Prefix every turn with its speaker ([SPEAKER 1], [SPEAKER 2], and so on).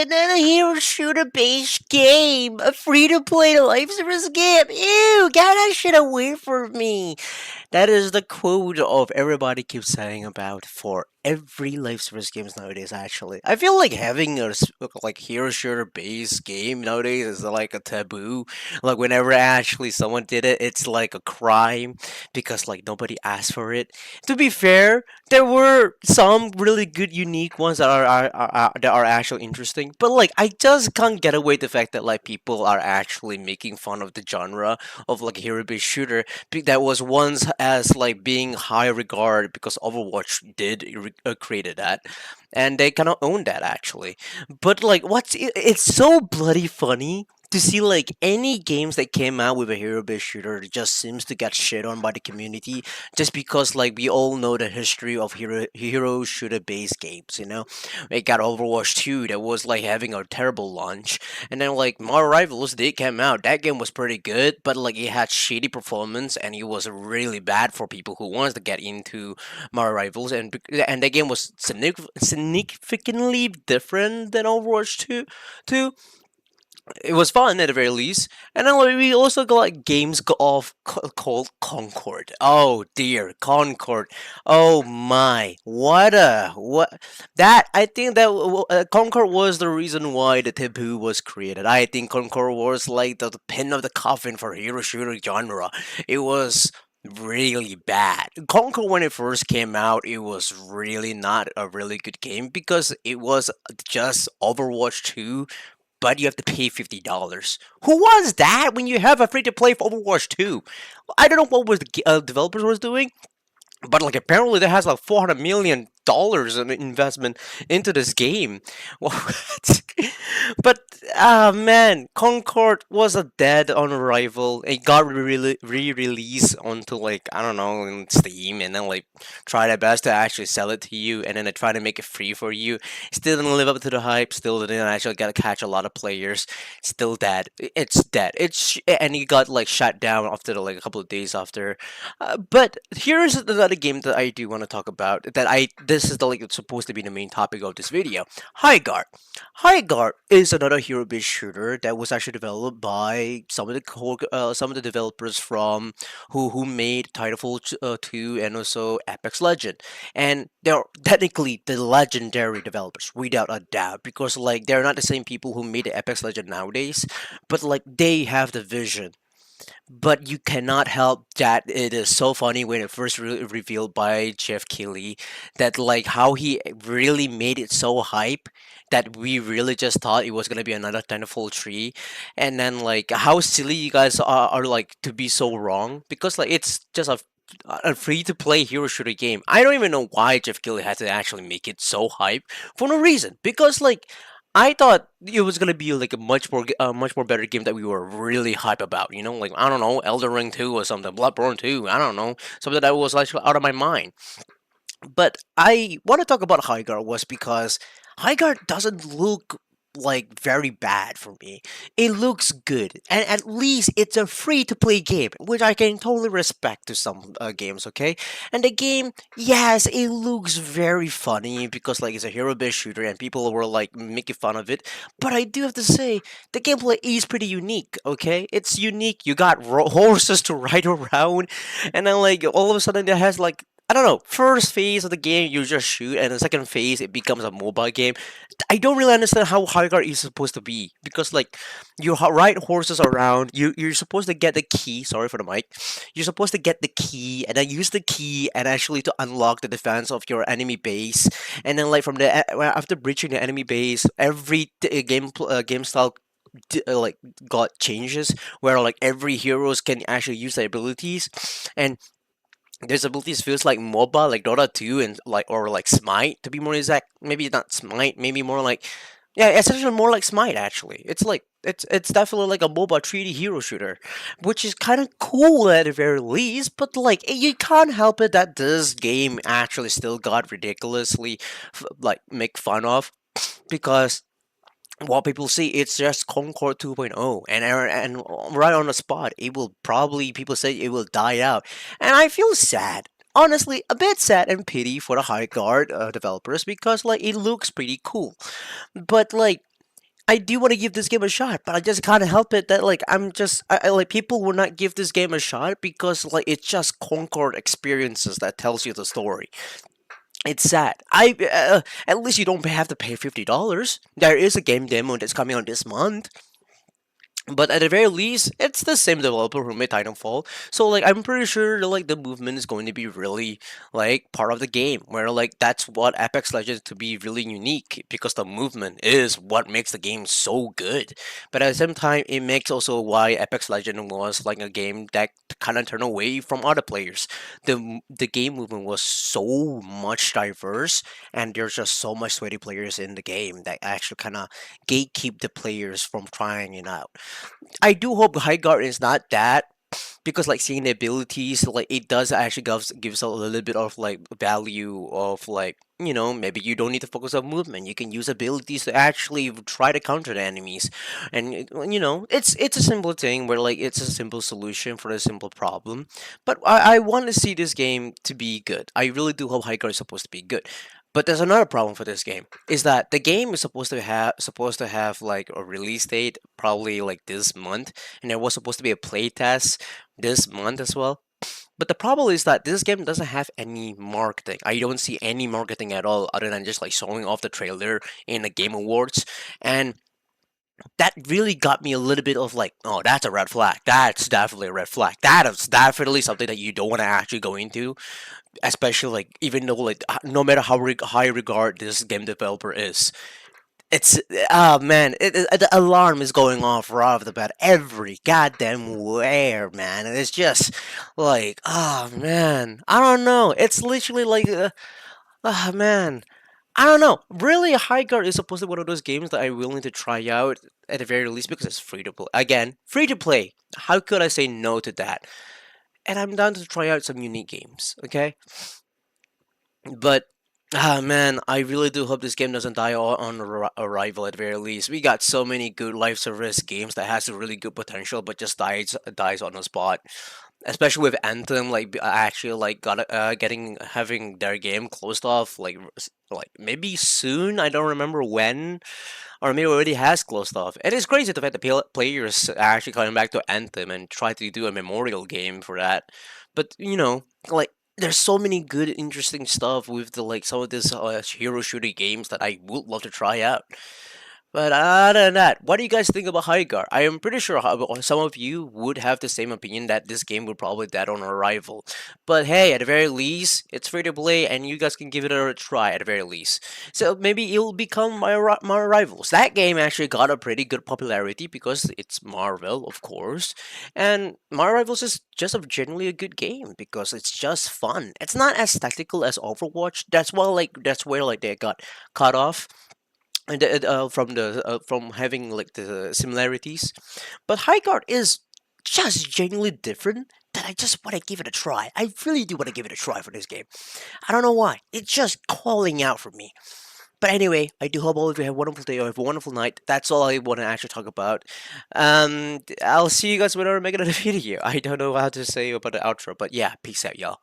[SPEAKER 1] another hero shooter based game, a free to play life service game. Ew, get that shit away from me. That is the quote of everybody keeps saying about for every life service games nowadays. Actually, I feel like having like hero shooter based game nowadays is like a taboo. Like whenever actually someone did it, it's like a crime because like nobody asked for it. To be fair, there were some really good, unique ones that that are actually interesting. But like, I just can't get away the fact that like people are actually making fun of the genre of like hero-based shooter that was once as like being high regard because Overwatch did created that, and they kind of own that actually. But like, it's so bloody funny to see like any games that came out with a hero-based shooter just seems to get shit on by the community just because like we all know the history of hero shooter based games. We got Overwatch 2 that was like having a terrible launch, and then like Marvel Rivals did come out. That game was pretty good, but like it had shitty performance and it was really bad for people who wanted to get into Marvel Rivals, and that game was significantly different than Overwatch 2. It was fun at the very least. And then like, we also got like games called Concord. Oh dear, Concord. Oh my, what that I think that Concord was the reason why the taboo was created. I think Concord was like the pin of the coffin for hero shooter genre. It was really bad. Concord when it first came out, it was really not a really good game because it was just Overwatch 2, but you have to pay $50. Who wants that when you have a free to play for Overwatch 2? I don't know what was the developers was doing, but like apparently that has like $400 million in investment into this game. What? But man, Concord was a dead on arrival. It got re-released onto like I don't know in Steam, and then like try their best to actually sell it to you, and then they try to make it free for you. Still didn't live up to the hype. Still didn't actually get to catch a lot of players. Still dead. It's dead. And it got like shut down after like a couple of days after. But here's another game that I do want to talk about. This is the like it's supposed to be the main topic of this video. Highguard. Highguard is another hero-based shooter that was actually developed by some of the developers from who made Titanfall 2 and also Apex Legend, and they're technically the legendary developers without a doubt because like they're not the same people who made the Apex Legend nowadays, but like they have the vision. But you cannot help that it is so funny when it first revealed by Jeff Keighley that like how he really made it so hype that we really just thought it was gonna be another Titanfall 3, and then like how silly you guys are like to be so wrong because like it's just a free to play hero shooter game. I don't even know why Jeff Keighley had to actually make it so hype for no reason. Because like I thought it was gonna be like a much more better game that we were really hype about. Like I don't know, Elden Ring 2 or something, Bloodborne 2. I don't know, something that was actually out of my mind. But I want to talk about Highguard was because Highguard doesn't look like very bad for me. It looks good, and at least it's a free to play game, which I can totally respect to some games. Okay, and the game, yes, it looks very funny because like it's a hero based shooter, and people were like making fun of it. But I do have to say the gameplay is pretty unique. Okay, it's unique. You got horses to ride around, and then like all of a sudden it has like I don't know. First phase of the game, you just shoot, and the second phase, it becomes a mobile game. I don't really understand how Highguard is supposed to be because, like, you ride horses around. You're supposed to get the key. Sorry for the mic. You're supposed to get the key and then use the key and actually to unlock the defense of your enemy base. And then, like, after breaching the enemy base, every game style like got changes where like every heroes can actually use their abilities and there's abilities feels like MOBA, like Dota 2 and like or like Smite to be more exact. Maybe not Smite, maybe more like yeah, essentially more like Smite actually. It's definitely like a MOBA 3D hero shooter, which is kind of cool at the very least. But like you can't help it that this game actually still got ridiculously like make fun of because what people see it's just Concord 2.0 and right on the spot it will probably people say it will die out and I feel sad, honestly a bit sad and pity for the High Guard developers because like it looks pretty cool but like I do want to give this game a shot, but I just can't help it that like like people will not give this game a shot because like it's just Concord experiences that tells you the story. It's sad. At least you don't have to pay $50. There is a game demo that's coming out this month, but at the very least, it's the same developer who made Titanfall. So like I'm pretty sure that, like the movement is going to be really like part of the game. Where like that's what Apex Legends to be really unique because the movement is what makes the game so good. But at the same time, it makes also why Apex Legend was like a game that kind of turned away from other players. The game movement was so much diverse, and there's just so much sweaty players in the game that actually kind of gatekeep the players from trying it out. I do hope Highguard is not that because like seeing the abilities, like it does actually gives a little bit of like value of like maybe you don't need to focus on movement. You can use abilities to actually try to counter the enemies, and it's a simple thing where like it's a simple solution for a simple problem. But I want to see this game to be good. I really do hope Highguard is supposed to be good. But there's another problem for this game is that the game is supposed to have like a release date probably like this month, and there was supposed to be a playtest this month as well. But the problem is that this game doesn't have any marketing. I don't see any marketing at all other than just like showing off the trailer in the Game Awards. And that really got me a little bit of like, oh, that's a red flag. That's definitely a red flag. That is definitely something that you don't want to actually go into, especially like even though like no matter how high regard this game developer is. It's oh man, the alarm is going off right off the bat every goddamn where, man. And it's just like, oh man, I don't know. It's literally like, oh man, I don't know. Really, High Guard is supposed to be one of those games that I'm willing to try out at the very least because it's free to play. Again, free to play. How could I say no to that? And I'm down to try out some unique games. Okay, but man, I really do hope this game doesn't die on arrival at the very least. We got so many good live service games that has a really good potential, but just dies on the spot. Especially with Anthem, like actually like got getting having their game closed off like maybe soon. I don't remember when, or maybe already has closed off. It is crazy the fact that players are actually coming back to Anthem and try to do a memorial game for that. But like there's so many good, interesting stuff with the like some of these hero shooter games that I would love to try out. But other than that, what do you guys think about Highguard? I am pretty sure some of you would have the same opinion that this game would probably dead on arrival. But hey, at the very least, it's free to play, and you guys can give it a try at the very least. So maybe it'll become my rivals. That game actually got a pretty good popularity because it's Marvel, of course, and my rivals is just a genuinely a good game because it's just fun. It's not as tactical as Overwatch. That's where like they got cut off and from having like the similarities, but Highguard is just genuinely different. That I just want to give it a try. I really do want to give it a try for this game. I don't know why. It's just calling out for me. But anyway, I do hope all of you have a wonderful day or have a wonderful night. That's all I want to actually talk about. I'll see you guys whenever I make another video. I don't know how to say about the outro, but yeah, peace out, y'all.